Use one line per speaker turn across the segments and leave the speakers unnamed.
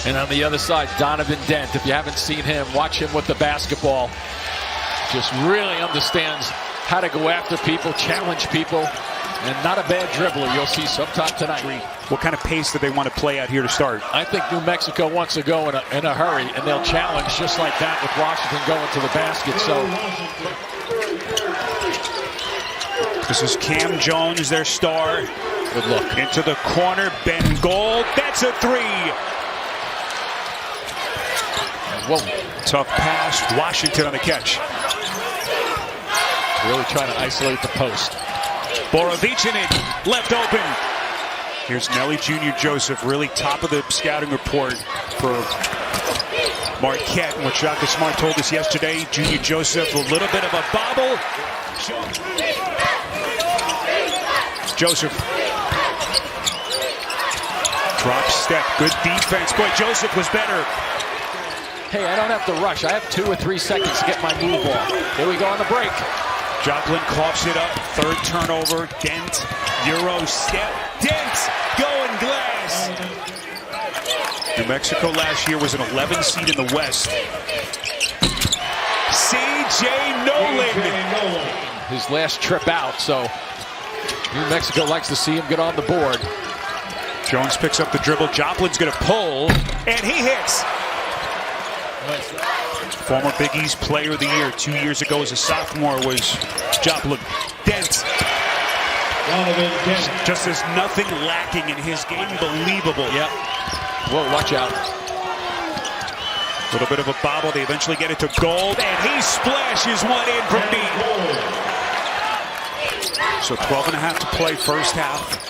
And on the other side, Donovan Dent. If you haven't seen him, watch him with the basketball. Just really understands how to go after people, challenge people, and not a bad dribbler. You'll see sometime tonight.
What kind of pace do they want to play out here to start?
I think New Mexico wants to go in a hurry, and they'll challenge just like that with Washington going to the basket. So
this is Cam Jones, their star.
Good look.
Into the corner, Ben Gold. That's a three.
Whoa.
Tough pass. Washington on the catch.
Really trying to isolate the post.
Borovicinin left open. Here's Nelly Jr. Joseph, really top of the scouting report for Marquette. What Shaka Smart told us yesterday, Jr. Joseph, a little bit of a bobble. Joseph. Drop step, good defense. Boy, Joseph was better.
Hey, I don't have to rush. I have 2 or 3 seconds to get my move off. Here we go on the break.
Joplin coughs it up. Third turnover. Dent. Euro step. Dent. Going glass. New Mexico last year was an 11 seed in the West. C.J. Nolan.
His last trip out, so New Mexico likes to see him get on the board.
Jones picks up the dribble. Joplin's going to pull, and he hits. Former Big East Player of the Year 2 years ago as a sophomore was Joplin. Dent. Just as nothing lacking in his game. Unbelievable.
Yep. Whoa, watch out.
A little bit of a bobble. They eventually get it to Gold, and he splashes one in from deep. So 12.5 to play first half.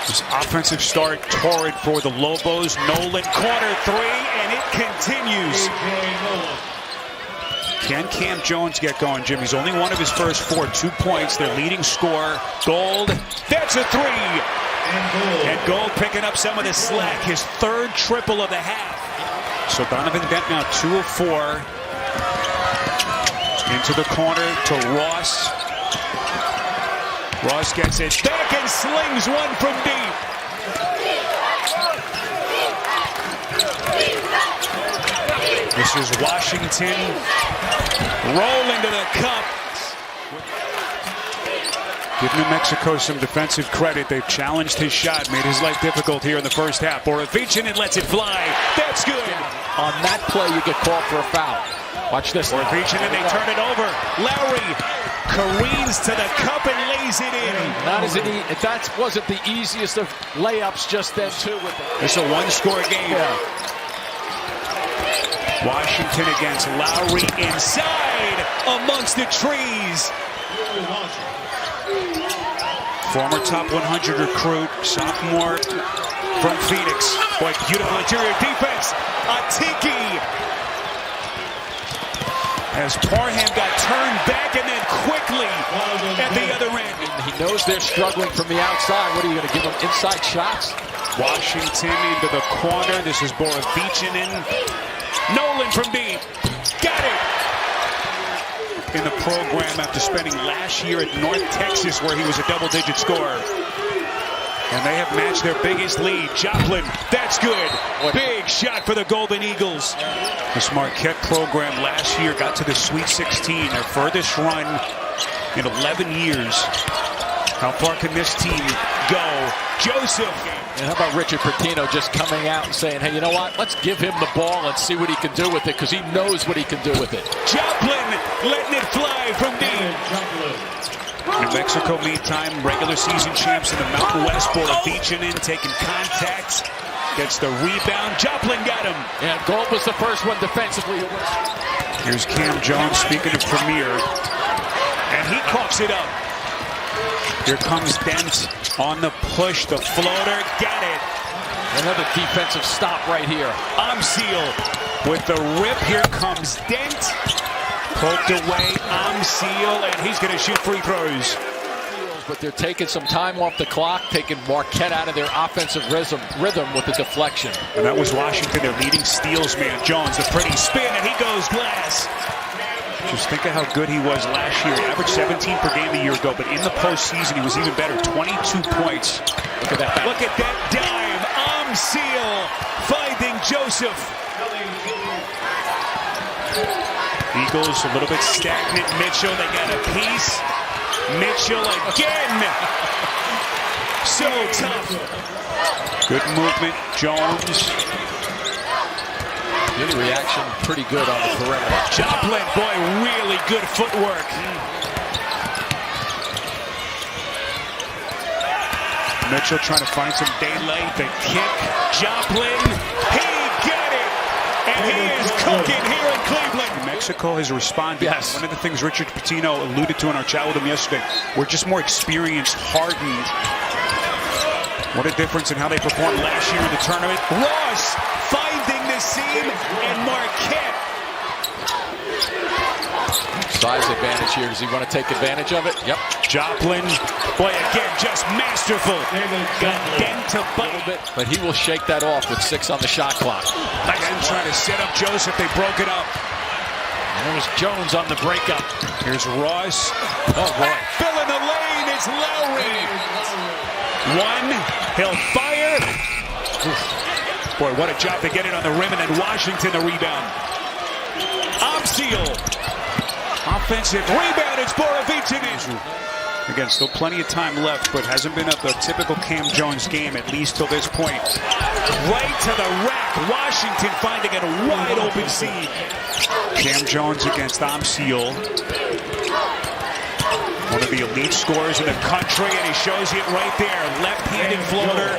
This offensive start torrid for the Lobos. Nolan corner three, and it continues. Can Cam Jones get going, Jim? He's only one of his first 4, 2 points. Their leading scorer, Gold. That's a three. And Gold picking up some of the slack. His third triple of the half. So Donovan Dent now 2 of 4. Into the corner to Ross. Ross gets it back and slings one from deep. This is Washington rolling to the cup. Give New Mexico some defensive credit. They've challenged his shot, made his life difficult here in the first half. Borovicinin lets it fly. That's good.
On that play, you get called for a foul. Watch this.
Borovicinin, they turn it over. Lowry careens to the cup and lays it in.
That wasn't the easiest of layups just then, too.
It's a one-score game.
Yeah.
Washington against Lowry inside amongst the trees. Former top 100 recruit, sophomore from Phoenix. Boy, beautiful interior defense. Atiki. As Parham got turned back and then quickly at the other end.
He knows they're struggling from the outside. What are you going to give them, inside shots?
Washington into the corner. This is Borovicinin. Nolan from deep. Got it. In the program after spending last year at North Texas where he was a double-digit scorer. And they have matched their biggest lead. Joplin, that's good. Big shot for the Golden Eagles. This Marquette program last year got to the Sweet 16, their furthest run in 11 years. How far can this team go? Joseph.
And how about Richard Pitino just coming out and saying, hey, you know what? Let's give him the ball and see what he can do with it, because he knows what he can do with it.
Joplin letting it fly from deep. New Mexico, meantime, regular season champs in the Mountain West. Borovicinin taking contact. Gets the rebound. Joplin got him.
And Gold was the first one defensively.
Here's Cam Jones, speaking of Premier. And he coughs it up. Here comes Dent on the push, the floater, got it.
Another defensive stop right here.
Amseal with the rip. Here comes Dent. Poked away, Amseal, and he's going to shoot free throws.
But they're taking some time off the clock, taking Marquette out of their offensive rhythm with the deflection.
And that was Washington, their leading steals man. Jones, the pretty spin, and he goes glass. Just think of how good he was last year. He averaged 17 per game a year ago, but in the postseason, he was even better. 22 points.
Look at that.
Look at that dime. Amseal finding Joseph. Eagles a little bit stagnant. Mitchell, they got a piece. Mitchell again. So tough. Good movement, Jones.
Good reaction, pretty good on the perimeter.
Joplin, boy, really good footwork. Mitchell trying to find some daylight. The kick. Joplin, he got it. And he is cooking here in Cleveland. Mexico has responded.
Yes.
One of the things Richard Pitino alluded to in our chat with him yesterday, we're just more experienced, hardened. What a difference in how they performed last year in the tournament. Ross finding the seam, and Marquette.
Size advantage here. Does he want to take advantage of it? Yep.
Joplin, boy, again, just masterful. Got dent to bite.
But he will shake that off with 6 on the shot clock.
Again, trying to set up Joseph. They broke it up.
And there's Jones on the breakup.
Here's Ross.
Oh, boy.
Filling the lane. It's Lowry. One. He'll fire. Boy, what a job to get it on the rim, and then Washington the rebound. Omseal. Offensive rebound. It's Borovicin. Again, still plenty of time left, but hasn't been the typical Cam Jones game, at least till this point. Right to the rack. Washington finding a wide open seam. Cam Jones against Omseal. One of the elite scorers in the country, and he shows you it right there. Left-handed floater.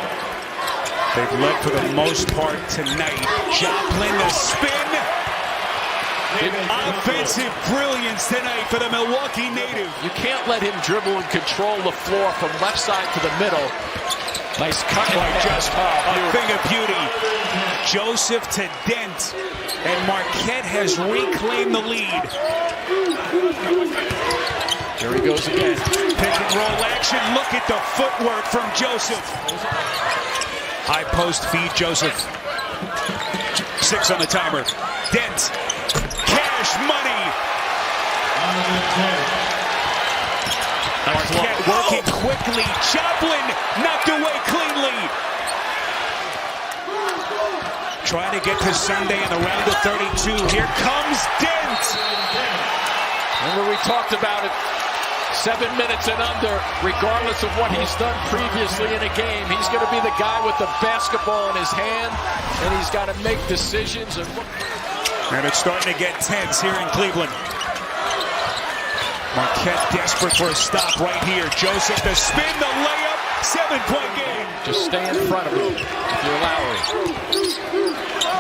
They've led for the most part tonight. Joplin, the spin. Offensive brilliance tonight for the Milwaukee native.
You can't let him dribble and control the floor from left side to the middle. Nice cut.
Just a thing of beauty. Joseph to Dent, and Marquette has reclaimed the lead.
Here he goes again.
Pick and roll action. Look at the footwork from Joseph. High post feed, Joseph. 6 on the timer. Dent. Cash money. Marquette working quickly. Joplin knocked away cleanly. Trying to get to Sunday in the round of 32. Here comes Dent.
Remember we talked about it. 7 minutes and under, regardless of what he's done previously in a game, he's going to be the guy with the basketball in his hand, and he's got to make decisions.
And it's starting to get tense here in Cleveland. Marquette desperate for a stop right here. Joseph, the spin, the layup, 7-point game.
Just stay in front of him. You're Lowry.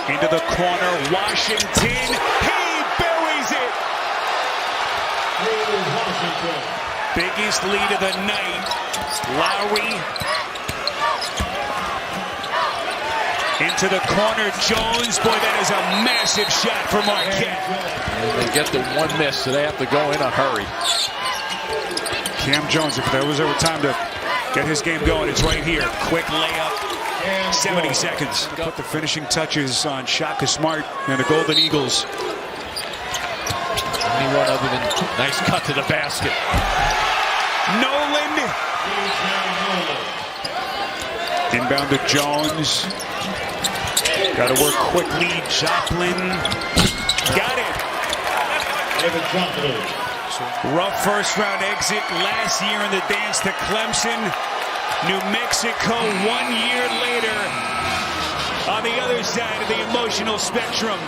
Into the corner, Washington. He buries it. Biggest lead of the night. Lowry. Into the corner, Jones. Boy, that is a massive shot for Marquette.
And they get the 1 miss, so they have to go in a hurry.
Cam Jones, if there was ever time to get his game going, it's right here. Quick layup, 70 seconds. Put the finishing touches on Shaka Smart and the Golden Eagles.
Anyone other than nice cut to the basket.
Nolan. Inbound to Jones. Got to work quickly. Joplin. Got it. Rough first round exit last year in the dance to Clemson. New Mexico 1 year later on the other side of the emotional spectrum.